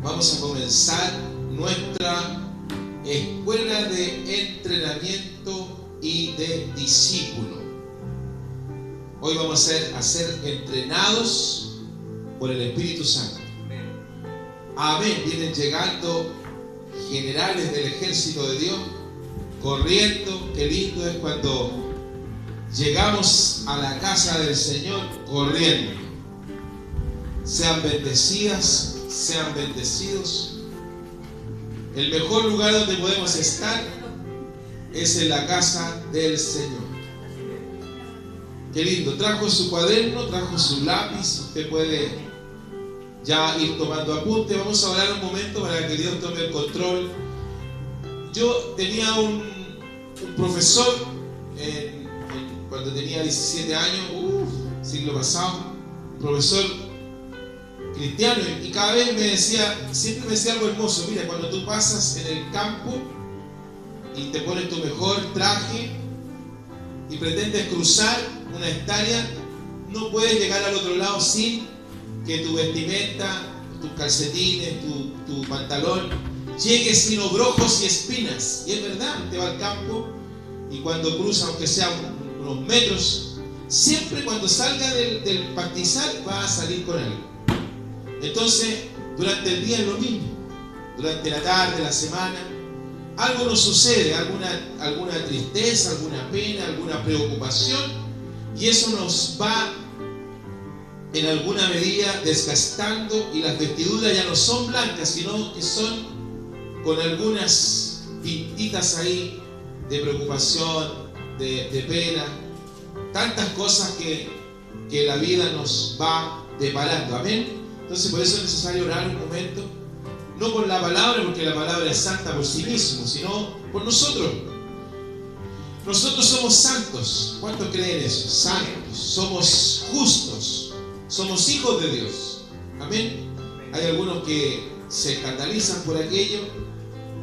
vamos a comenzar nuestra escuela de entrenamiento y de discípulo. Hoy vamos a ser entrenados por el Espíritu Santo. Amén. Vienen llegando generales del ejército de Dios corriendo. Qué lindo es cuando llegamos a la casa del Señor corriendo. Sean bendecidas, sean bendecidos. El mejor lugar donde podemos estar es en la casa del Señor. Qué lindo. Trajo su cuaderno, trajo su lápiz. Usted puede ya ir tomando apunte. Vamos a orar un momento para que Dios tome el control. Yo tenía un profesor cuando tenía 17 años, siglo pasado, un profesor cristiano, y cada vez siempre me decía algo hermoso. Mira, cuando tú pasas en el campo y te pones tu mejor traje y pretendes cruzar una hectárea, no puedes llegar al otro lado sin que tu vestimenta, tus calcetines, tu pantalón llegue sin obrojos y espinas. Y es verdad, te va al campo y cuando cruza, aunque sea unos metros, siempre cuando salga del pastizal va a salir con algo. Entonces, durante el día es lo mismo. Durante la tarde, la semana, algo nos sucede, alguna tristeza, alguna pena, alguna preocupación, y eso nos va en alguna medida desgastando, y las vestiduras ya no son blancas, sino que son con algunas pintitas ahí de preocupación, de pena, tantas cosas que la vida nos va deparando. Amén. Entonces por eso es necesario orar un momento, no por la palabra, porque la palabra es santa por sí mismo, sino por nosotros. Nosotros somos santos. ¿Cuántos creen eso? Santos. Somos justos. Somos hijos de Dios. Amén. Hay algunos que se escandalizan por aquello.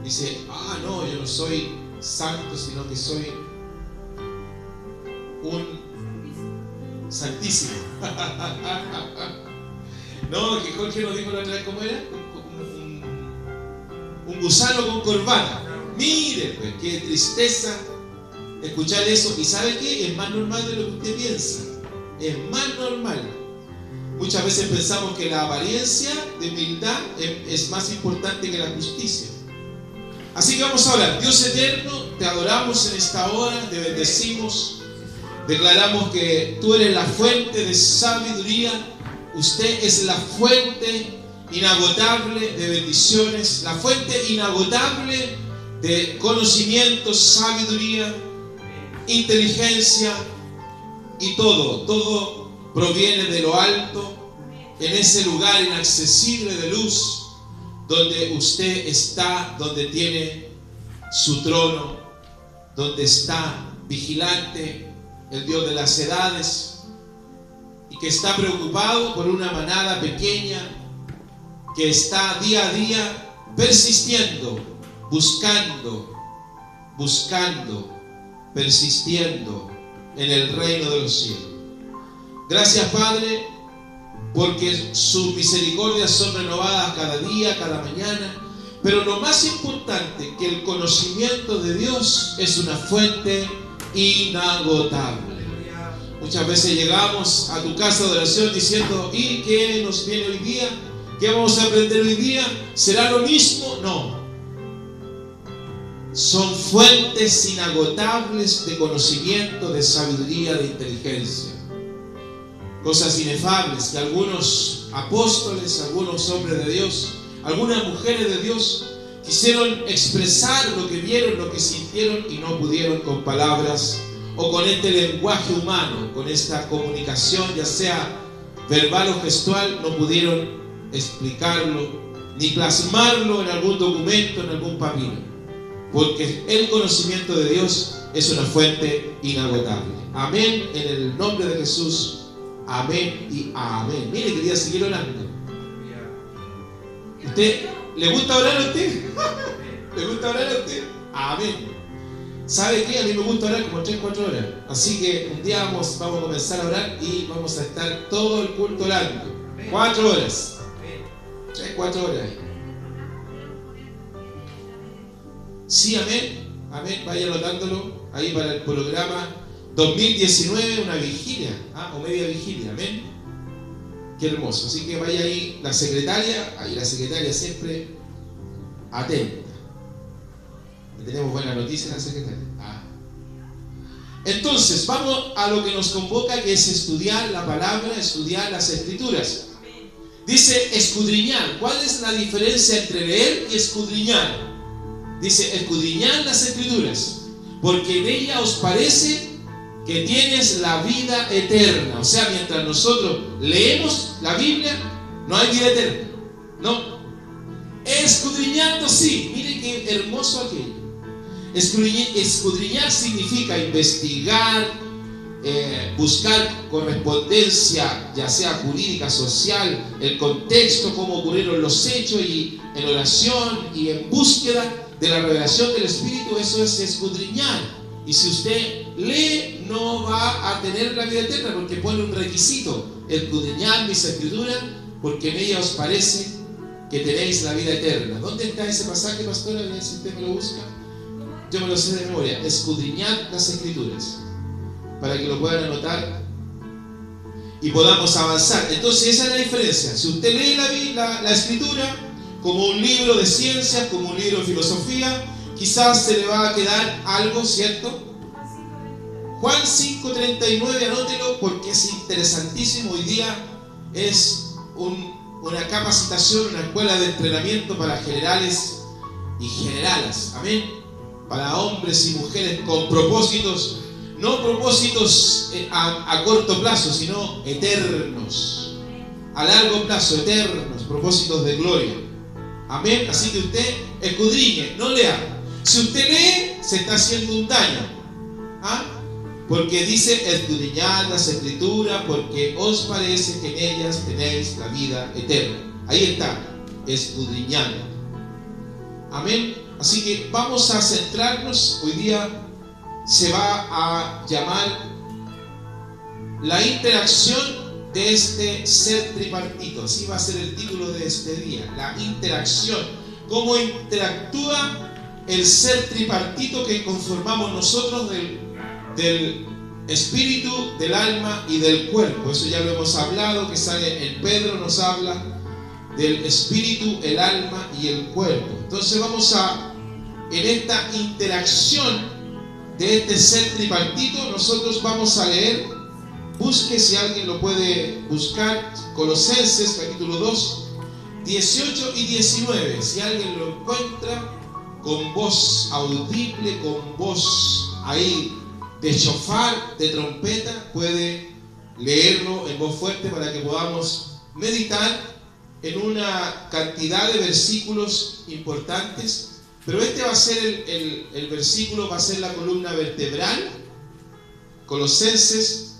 Dicen, no, yo no soy santo, sino que soy un santísimo. No, que Jorge nos dijo la otra vez, ¿cómo era? Un gusano con corbata. Mire, pues, qué tristeza escuchar eso. ¿Y sabe qué? Es más normal de lo que usted piensa. Es más normal. Muchas veces pensamos que la apariencia de humildad es más importante que la justicia. Así que vamos a hablar. Dios eterno, te adoramos en esta hora, te bendecimos. Declaramos que tú eres la fuente de sabiduría. Usted es la fuente inagotable de bendiciones, la fuente inagotable de conocimiento, sabiduría, inteligencia, y todo proviene de lo alto, en ese lugar inaccesible de luz, donde usted está, donde tiene su trono, donde está vigilante el Dios de las edades, y que está preocupado por una manada pequeña que está día a día persistiendo, buscando, persistiendo en el reino de los cielos. Gracias, Padre, porque sus misericordias son renovadas cada día, cada mañana. Pero lo más importante, que el conocimiento de Dios es una fuente inagotable. Muchas veces llegamos a tu casa de oración diciendo, ¿y qué nos viene hoy día? ¿Qué vamos a aprender hoy día? ¿Será lo mismo? No. Son fuentes inagotables de conocimiento, de sabiduría, de inteligencia. Cosas inefables que algunos apóstoles, algunos hombres de Dios, algunas mujeres de Dios quisieron expresar lo que vieron, lo que sintieron, y no pudieron con palabras o con este lenguaje humano, con esta comunicación, ya sea verbal o gestual, no pudieron explicarlo ni plasmarlo en algún documento, en algún papiro, porque el conocimiento de Dios es una fuente inagotable. Amén, en el nombre de Jesús. Amén y amén. Mire, quería seguir orando. ¿Usted le gusta orar a usted? ¿Le gusta orar a usted? Amén. ¿Sabe qué? A mí me gusta orar como 3-4 horas. Así que un día vamos a comenzar a orar y vamos a estar todo el culto orando. 4 horas. 3-4 horas. Sí, amén. Amén. Vaya anotándolo ahí para el programa 2019, una vigilia, o media vigilia. Amén. Qué hermoso. Así que vaya ahí la secretaria siempre atenta. Tenemos buena noticia en la secretaria. Entonces, vamos a lo que nos convoca, que es estudiar la palabra, estudiar las escrituras. Dice escudriñar. ¿Cuál es la diferencia entre leer y escudriñar? Dice escudriñar las escrituras, porque en ella os parece que tienes la vida eterna. O sea, mientras nosotros leemos la Biblia, no hay vida eterna. No. Escudriñando sí. Mire qué hermoso aquello. Escudriñar significa investigar, buscar correspondencia, ya sea jurídica, social, el contexto, cómo ocurrieron los hechos, y en oración y en búsqueda de la revelación del Espíritu. Eso es escudriñar. Y si usted lee, no va a tener la vida eterna, porque pone un requisito: escudriñar mis escrituras, porque en ella os parece que tenéis la vida eterna. ¿Dónde está ese pasaje, pastora? A ver si usted me lo busca. Yo me lo sé de memoria. Escudriñar las escrituras, para que lo puedan anotar y podamos avanzar. Entonces esa es la diferencia. Si usted lee la escritura como un libro de ciencias, como un libro de filosofía, quizás se le va a quedar algo, ¿cierto? Juan 5:39, anótelo, porque es interesantísimo. Hoy día es una capacitación, una escuela de entrenamiento para generales y generalas, amén, para hombres y mujeres con propósitos, no propósitos a corto plazo, sino eternos, a largo plazo, eternos, propósitos de gloria, amén. Así que usted escudriñe, no lea. Si usted lee, se está haciendo un daño, porque dice escudriñad las escrituras, porque os parece que en ellas tenéis la vida eterna. Ahí está, escudriñando, amén. Así que vamos a centrarnos. Hoy día se va a llamar la interacción de este ser tripartito. Así va a ser el título de este día, la interacción. Cómo interactúa el ser tripartito que conformamos nosotros del espíritu, del alma y del cuerpo. Eso ya lo hemos hablado, que sale en Pedro, nos habla del espíritu, el alma y el cuerpo. Entonces vamos en esta interacción de este ser tripartito, nosotros vamos a leer, busque si alguien lo puede buscar, Colosenses capítulo 2, 18 y 19, si alguien lo encuentra, con voz audible, con voz ahí de shofar, de trompeta, puede leerlo en voz fuerte para que podamos meditar en una cantidad de versículos importantes. Pero este va a ser el versículo, va a ser la columna vertebral. Colosenses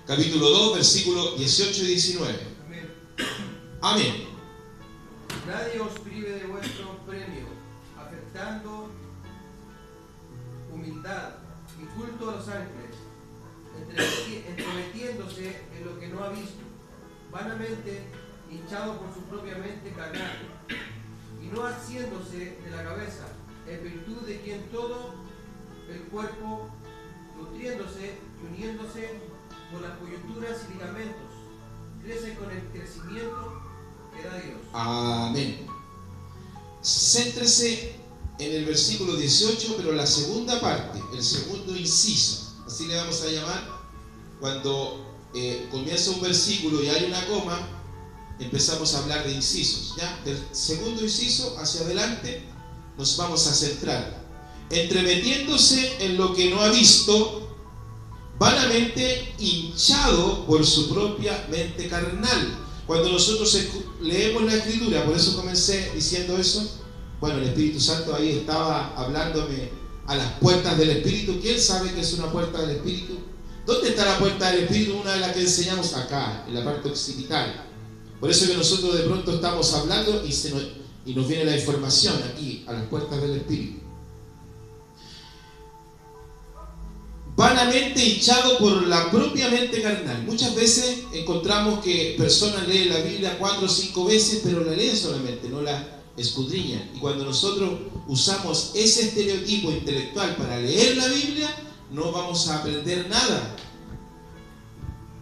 capítulo 2, versículos 18 y 19. Amén. Amén. Nadie os prive de vuestro premio, afectando humildad y culto a los ángeles, entremetiéndose en lo que no ha visto, vanamente hinchado por su propia mente carnal, y no haciéndose de la cabeza, en virtud de quien todo el cuerpo, nutriéndose y uniéndose por las coyunturas y ligamentos, crece con el crecimiento que da Dios. Amén. Céntrese en el versículo 18, pero la segunda parte, el segundo inciso, así le vamos a llamar. Cuando comienza un versículo y hay una coma, empezamos a hablar de incisos, ¿ya? Del segundo inciso hacia adelante nos vamos a centrar. Entremetiéndose en lo que no ha visto, vanamente hinchado por su propia mente carnal. Cuando nosotros leemos la Escritura, por eso comencé diciendo eso, bueno, el Espíritu Santo ahí estaba hablándome a las puertas del Espíritu. ¿Quién sabe que es una puerta del Espíritu? ¿Dónde está la puerta del Espíritu? Una de las que enseñamos acá, en la parte occipital. Por eso que nosotros de pronto estamos hablando y nos viene la información aquí, a las puertas del Espíritu. Vanamente hinchado por la propia mente carnal. Muchas veces encontramos que personas leen la Biblia 4 o 5 veces, pero la leen solamente, no la escudriñan. Y cuando nosotros usamos ese estereotipo intelectual para leer la Biblia, no vamos a aprender nada.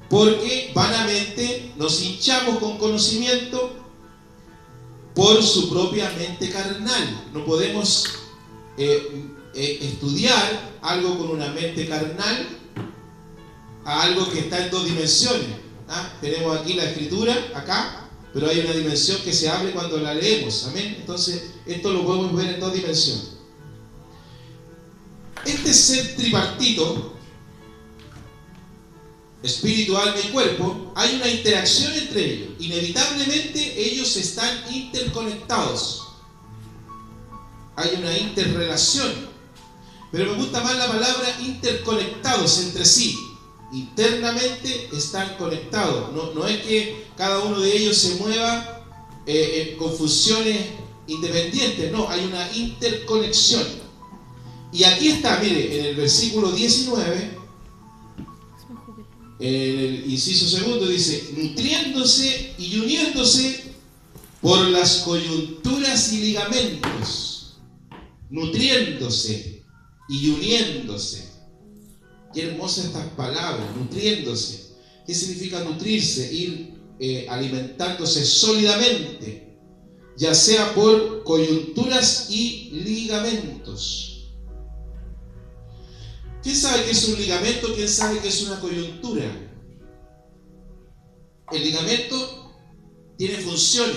Porque vanamente nos hinchamos con conocimiento por su propia mente carnal. No podemos estudiar algo con una mente carnal a algo que está en dos dimensiones. Tenemos aquí la escritura, acá, pero hay una dimensión que se abre cuando la leemos. Amén. Entonces, esto lo podemos ver en dos dimensiones. Este ser tripartito, espíritu, alma y cuerpo, hay una interacción entre ellos. Inevitablemente ellos están interconectados. Hay una interrelación. Pero me gusta más la palabra interconectados entre sí. Internamente están conectados. No es que cada uno de ellos se mueva con funciones independientes. No, hay una interconexión. Y aquí está, mire, en el versículo 19, en el inciso segundo dice: nutriéndose y uniéndose por las coyunturas y ligamentos. Nutriéndose y uniéndose. Qué hermosas estas palabras, nutriéndose. ¿Qué significa nutrirse? Ir alimentándose sólidamente, ya sea por coyunturas y ligamentos. ¿Quién sabe qué es un ligamento? ¿Quién sabe qué es una coyuntura? El ligamento tiene funciones.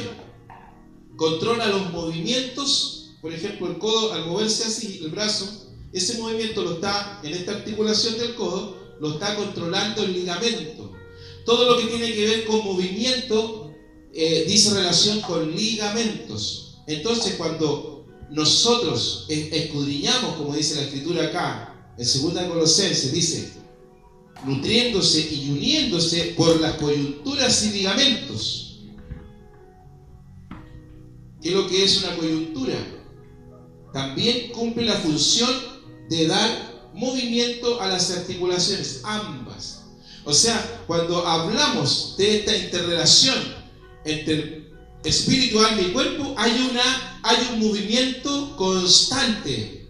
Controla los movimientos. Por ejemplo, el codo, al moverse así, el brazo, ese movimiento lo está, en esta articulación del codo, lo está controlando el ligamento. Todo lo que tiene que ver con movimiento dice relación con ligamentos. Entonces, cuando nosotros escudriñamos, como dice la escritura acá, en 2 Colosenses dice: nutriéndose y uniéndose por las coyunturas y ligamentos. ¿Qué es lo que es una coyuntura? También cumple la función de dar movimiento a las articulaciones, ambas. O sea, cuando hablamos de esta interrelación entre espíritu, alma y cuerpo, hay un movimiento constante.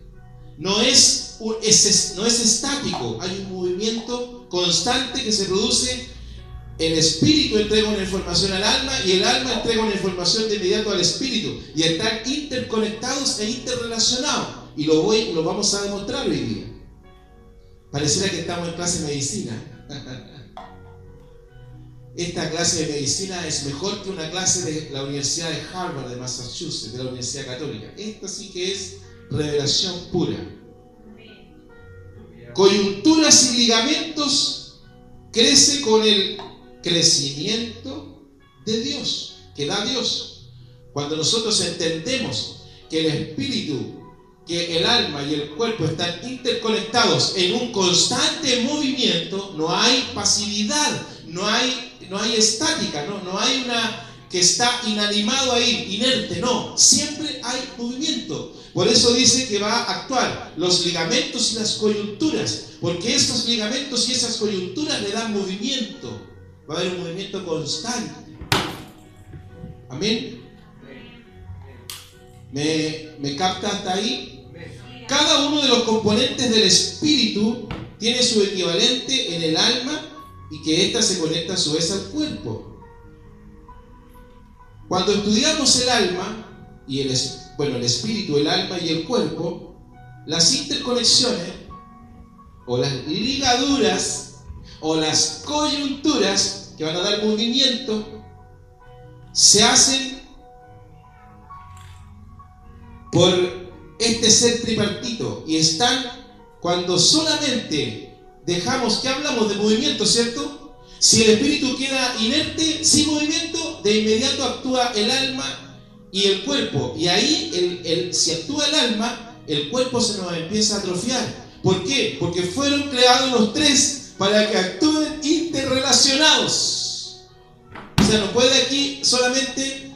No es estático, hay un movimiento constante que se produce. El espíritu entrega una información al alma y el alma entrega una información de inmediato al espíritu, y están interconectados e interrelacionados, y lo vamos a demostrar hoy día. Pareciera que estamos en clase de medicina. Esta clase de medicina es mejor que una clase de la Universidad de Harvard de Massachusetts, de la Universidad Católica. Esta sí que es revelación pura. Coyunturas y ligamentos crece con el crecimiento de Dios, que da Dios. Cuando nosotros entendemos que el espíritu, que el alma y el cuerpo están interconectados en un constante movimiento, no hay pasividad, no hay estática, no hay una que está inanimado ahí, inerte, no, siempre hay movimiento. Por eso dice que va a actuar los ligamentos y las coyunturas, porque estos ligamentos y esas coyunturas le dan movimiento. Va a haber un movimiento constante. Amén. ¿Me capta hasta ahí? Cada uno de los componentes del espíritu tiene su equivalente en el alma, y que ésta se conecta a su vez al cuerpo. Cuando estudiamos el alma y el espíritu, el alma y el cuerpo, las interconexiones o las ligaduras o las coyunturas que van a dar movimiento se hacen por este ser tripartito, y están cuando solamente dejamos que hablamos de movimiento, ¿cierto? Si el espíritu queda inerte, sin movimiento, de inmediato actúa el alma y el cuerpo. Y ahí, si actúa el alma, el cuerpo se nos empieza a atrofiar. ¿Por qué? Porque fueron creados los tres para que actúen interrelacionados. O sea, no puede aquí solamente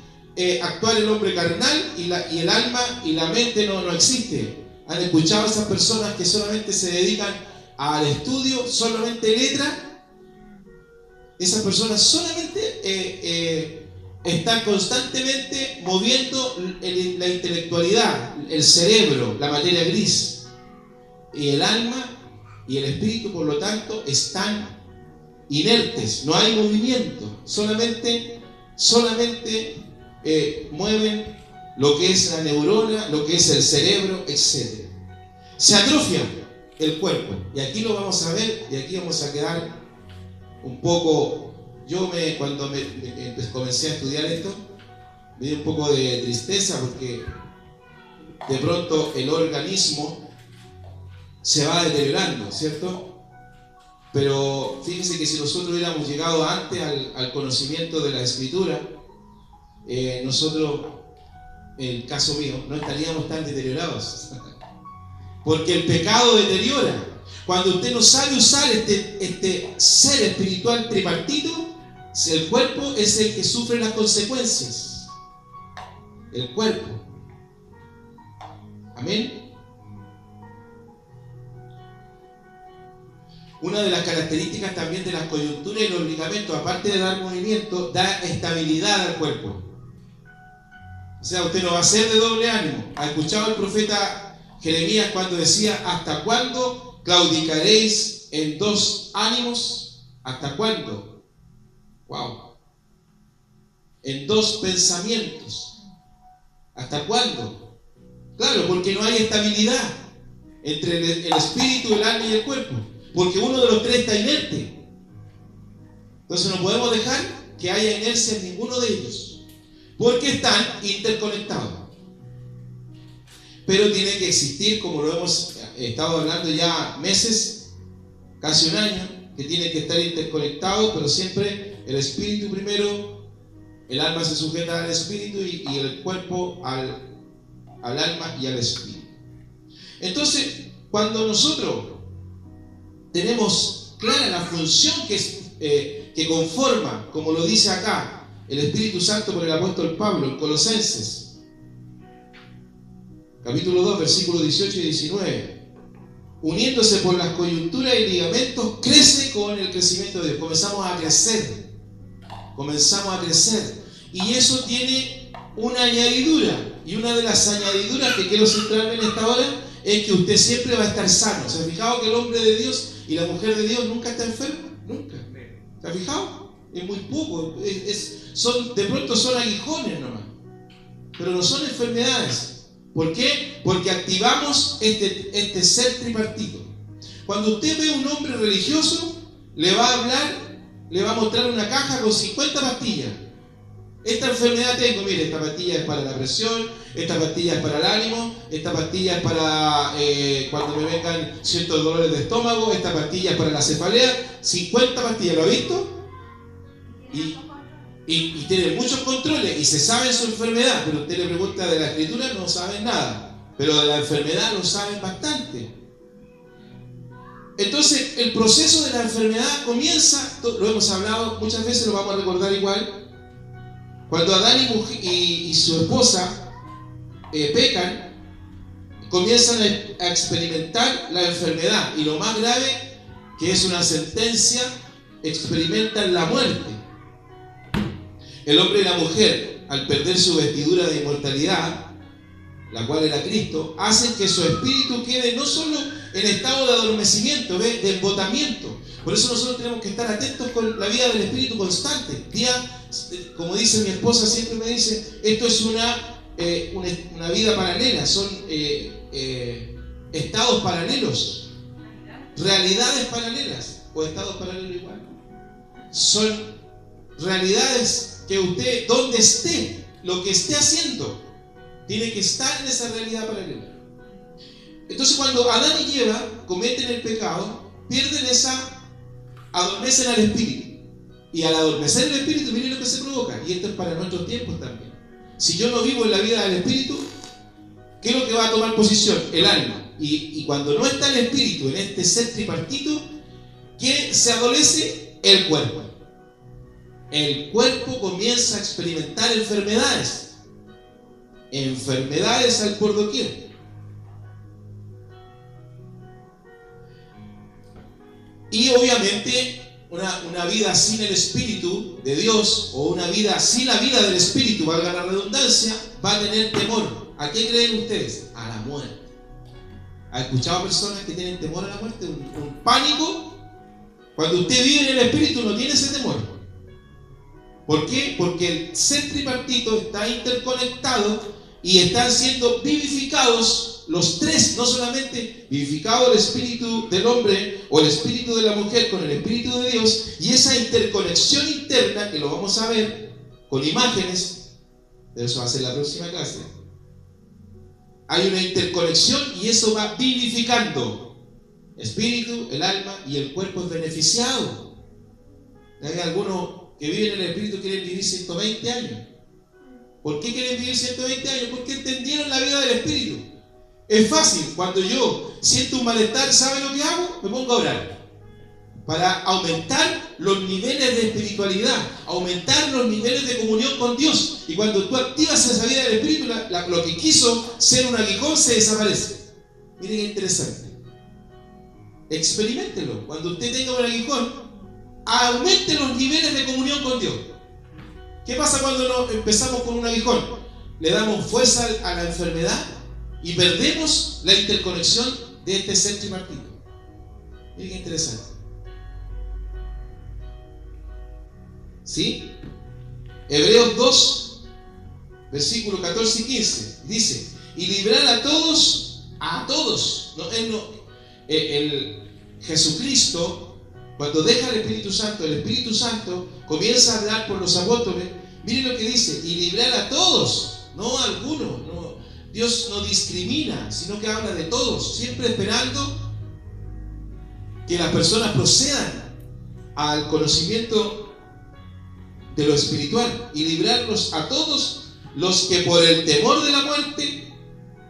actuar el hombre carnal y el alma y la mente no existe. ¿Han escuchado a esas personas que solamente se dedican al estudio, solamente letra? Esas personas solamente están constantemente moviendo la intelectualidad, el cerebro, la materia gris. Y el alma y el espíritu, por lo tanto, están inertes, no hay movimiento, solamente mueven lo que es la neurona, lo que es el cerebro, etc. Se atrofia el cuerpo, y aquí lo vamos a ver, y aquí vamos a quedar un poco. Cuando comencé a estudiar esto, me dio un poco de tristeza, porque de pronto el organismo se va deteriorando, ¿cierto? Pero fíjense que si nosotros hubiéramos llegado antes al conocimiento de la Escritura, nosotros, en el caso mío, no estaríamos tan deteriorados. Porque el pecado deteriora. Cuando usted no sabe usar este ser espiritual tripartito, el cuerpo es el que sufre las consecuencias. El cuerpo. Amén. Una de las características también de las coyunturas y los ligamentos, aparte de dar movimiento, da estabilidad al cuerpo. O sea, usted no va a ser de doble ánimo. ¿Ha escuchado al profeta Jeremías cuando decía: ¿hasta cuándo claudicaréis en dos ánimos? ¿Hasta cuándo? Wow. En dos pensamientos. ¿Hasta cuándo? Claro, porque no hay estabilidad entre el espíritu, el alma y el cuerpo. Porque uno de los tres está inerte. Entonces no podemos dejar que haya inercia en ninguno de ellos, porque están interconectados. Pero tiene que existir, como lo hemos estado hablando ya meses, casi un año, que tiene que estar interconectado, pero siempre el espíritu primero, el alma se sujeta al espíritu y el cuerpo al alma y al espíritu. Entonces, cuando nosotros tenemos clara la función que conforma, como lo dice acá el Espíritu Santo por el apóstol Pablo en Colosenses, capítulo 2, versículos 18 y 19, uniéndose por las coyunturas y ligamentos, crece con el crecimiento de Dios. Comenzamos a crecer, y eso tiene una añadidura, y una de las añadiduras que quiero centrarme en esta hora es que usted siempre va a estar sano. ¿Se ha fijado que el hombre de Dios y la mujer de Dios nunca está enfermo? Nunca. ¿Se ha fijado? Es muy poco. De pronto son aguijones nomás, pero no son enfermedades. ¿Por qué? Porque activamos este ser tripartito. Cuando usted ve a un hombre religioso, le va a hablar, le va a mostrar una caja con 50 pastillas. Esta enfermedad tengo, mire, esta pastilla es para la presión, esta pastilla es para el ánimo, esta pastilla es para cuando me vengan ciertos dolores de estómago, esta pastilla es para la cefalea. 50 pastillas, ¿lo ha visto? Y tiene muchos controles y se sabe su enfermedad, pero usted le pregunta de la escritura, no saben nada, pero de la enfermedad lo saben bastante. Entonces, el proceso de la enfermedad comienza, lo hemos hablado muchas veces, lo vamos a recordar igual. Cuando Adán y su esposa pecan, comienzan a experimentar la enfermedad, y lo más grave, que es una sentencia, experimentan la muerte. El hombre y la mujer, al perder su vestidura de inmortalidad, la cual era Cristo, hacen que su espíritu quede no solo en estado de adormecimiento, de embotamiento. Por eso nosotros tenemos que estar atentos con la vida del espíritu constante. Como dice mi esposa, siempre me dice, esto es una vida paralela, son estados paralelos, realidades paralelas, o estados paralelos igual. Son realidades que usted, donde esté, lo que esté haciendo, tiene que estar en esa realidad paralela. Entonces, cuando Adán y Eva cometen el pecado, adormecen al espíritu. Y al adormecer el espíritu, miren lo que se provoca. Y esto es para nuestros tiempos también. Si yo no vivo en la vida del espíritu, ¿qué es lo que va a tomar posición? El alma. Y cuando no está el espíritu en este ser tripartito, ¿qué se adolece? El cuerpo. El cuerpo comienza a experimentar enfermedades. Enfermedades al por doquier. Y obviamente una vida sin el Espíritu de Dios, o una vida sin la vida del Espíritu, valga la redundancia, va a tener temor. ¿A qué creen ustedes? A la muerte. ¿Ha escuchado personas que tienen temor a la muerte? Un pánico. Cuando usted vive en el Espíritu no tiene ese temor. ¿Por qué? Porque el ser tripartito está interconectado y están siendo vivificados los tres, no solamente vivificado el espíritu del hombre o el espíritu de la mujer con el espíritu de Dios, y esa interconexión interna, que lo vamos a ver con imágenes, pero eso va a ser la próxima clase. Hay una interconexión y eso va vivificando. Espíritu, el alma y el cuerpo es beneficiado. Hay algunos que viven en el Espíritu y quieren vivir 120 años. ¿Por qué quieren vivir 120 años? Porque entendieron la vida del Espíritu. Es fácil. Cuando yo siento un malestar, ¿sabe lo que hago? Me pongo a orar. Para aumentar los niveles de espiritualidad, aumentar los niveles de comunión con Dios. Y cuando tú activas esa vida del Espíritu, lo que quiso ser un aguijón se desaparece. Miren qué interesante. Experiméntelo. Cuando usted tenga un aguijón, aumente los niveles de comunión con Dios. ¿Qué pasa cuando empezamos con un aguijón? Le damos fuerza a la enfermedad y perdemos la interconexión de este ser tripartito. Miren qué interesante. ¿Sí? Hebreos 2, versículos 14 y 15, dice: y librar a todos, Jesucristo, cuando deja el Espíritu Santo comienza a hablar por los apóstoles. Miren lo que dice: y librar a todos, no a algunos. No, Dios no discrimina, sino que habla de todos, siempre esperando que las personas procedan al conocimiento de lo espiritual, y librarlos a todos los que por el temor de la muerte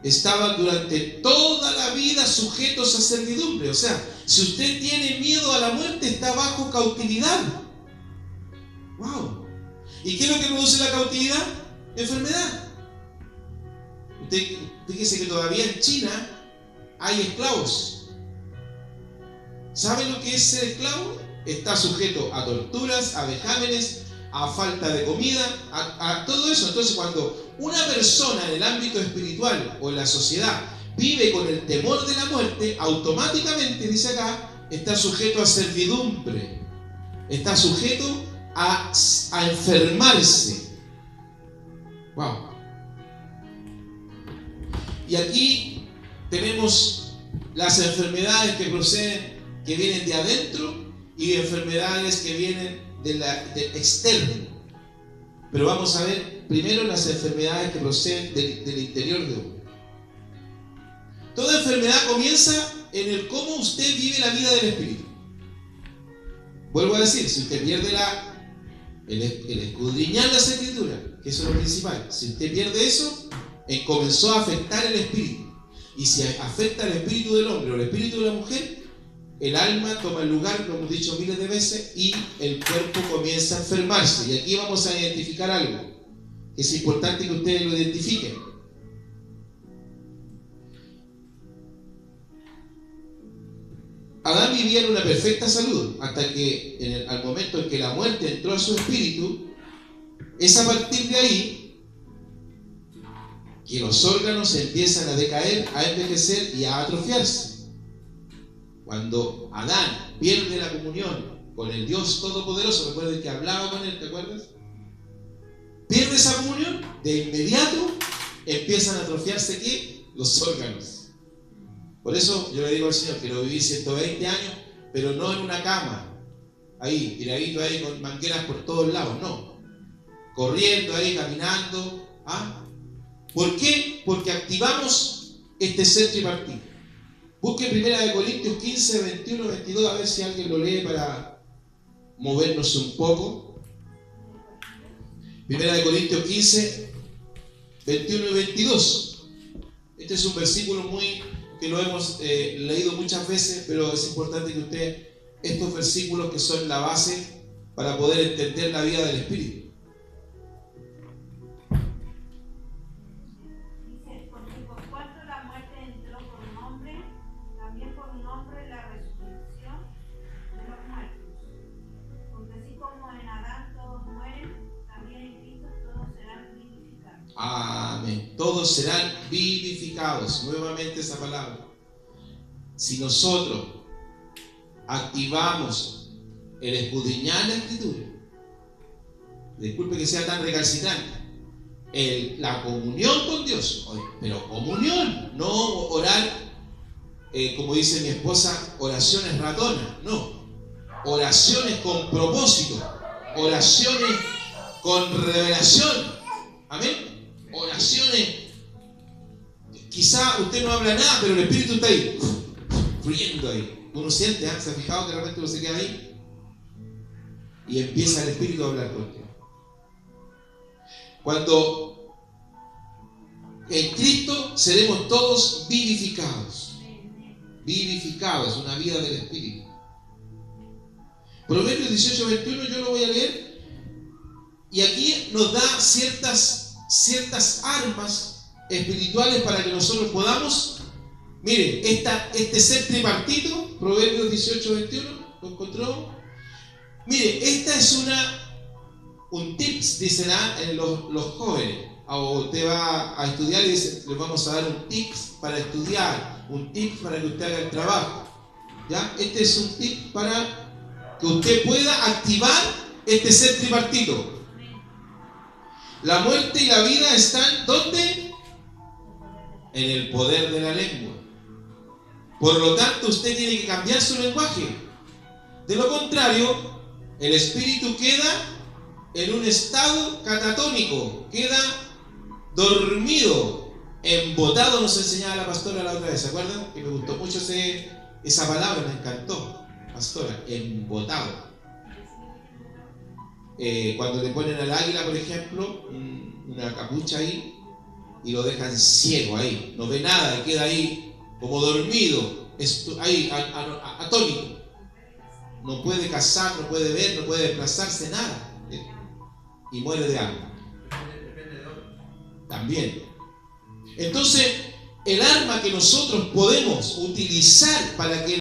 estaban durante toda la vida sujetos a servidumbre. O sea, si usted tiene miedo a la muerte, está bajo cautividad. ¡Wow! ¿Y qué es lo que produce la cautividad? Enfermedad. Usted fíjese que todavía en China hay esclavos. ¿Sabe lo que es ser esclavo? Está sujeto a torturas, a vejámenes, a falta de comida, a todo eso. Entonces, cuando una persona en el ámbito espiritual o en la sociedad vive con el temor de la muerte, automáticamente, dice acá, está sujeto a servidumbre, está sujeto a enfermarse. Wow. Y aquí tenemos las enfermedades que proceden, que vienen de adentro, y enfermedades que vienen de externo. Pero vamos a ver primero las enfermedades que proceden del interior de uno. Toda enfermedad comienza en el cómo usted vive la vida del Espíritu. Vuelvo a decir, si usted pierde el escudriñar las Escrituras, que eso es lo principal, si usted pierde eso, comenzó a afectar el Espíritu. Y si afecta el Espíritu del hombre o el Espíritu de la mujer, el alma toma el lugar, lo hemos dicho miles de veces, y el cuerpo comienza a enfermarse. Y aquí vamos a identificar algo que es importante que ustedes lo identifiquen. Adán vivía en una perfecta salud hasta que al momento en que la muerte entró a su espíritu, es a partir de ahí que los órganos empiezan a decaer, a envejecer y a atrofiarse. Cuando Adán pierde la comunión con el Dios Todopoderoso, recuerden que hablaba con él, ¿te acuerdas? Pierde esa comunión, de inmediato empiezan a atrofiarse ¿qué? Los órganos. Por eso yo le digo al Señor, quiero vivir 120 años, pero no en una cama, ahí, tiradito ahí con mangueras por todos lados, no. Corriendo ahí, caminando. ¿Ah? ¿Por qué? Porque activamos este ser tripartito. Busque 1 Corintios 15, 21, 22, a ver si alguien lo lee para movernos un poco. 1 Corintios 15, 21 y 22. Este es un versículo que lo hemos leído muchas veces, pero es importante que usted, estos versículos que son la base para poder entender la vida del Espíritu. Amén. Todos serán vivificados. Nuevamente esa palabra. Si nosotros activamos el escudriñar la Escritura, disculpe que sea tan recalcitrante, la comunión con Dios, pero comunión, no orar, como dice mi esposa, oraciones ratonas, no, oraciones con propósito, oraciones con revelación, amén, oraciones, quizá usted no habla nada, pero el Espíritu está ahí, fluyendo ahí, uno siente, ¿se ha fijado que de repente uno se queda ahí? Y empieza el Espíritu a hablar contigo. Cuando en Cristo seremos todos vivificados. Vivificados, una vida del Espíritu. Proverbios 18:21 yo lo voy a leer. Y aquí nos da ciertas armas espirituales para que nosotros podamos. Miren, este ser tripartito, Proverbios 18:21, ¿lo encontró? Mire, esta es un tips, dicen los jóvenes. O usted va a estudiar y dice, les vamos a dar un tips para estudiar, un tips para que usted haga el trabajo. ¿Ya? Este es un tip para que usted pueda activar este ser tripartito. La muerte y la vida están, ¿dónde? En el poder de la lengua. Por lo tanto, usted tiene que cambiar su lenguaje. De lo contrario, el espíritu queda en un estado catatónico, queda dormido, embotado, nos enseñaba la pastora la otra vez, ¿se acuerdan? Que me gustó mucho esa palabra, me encantó, pastora, embotado. Cuando le ponen al águila, por ejemplo, una capucha ahí, y lo dejan ciego ahí, no ve nada, y queda ahí como dormido, ahí atónito. No puede cazar, no puede ver, no puede desplazarse, nada. Y muere de hambre. También. Entonces, el arma que nosotros podemos utilizar para que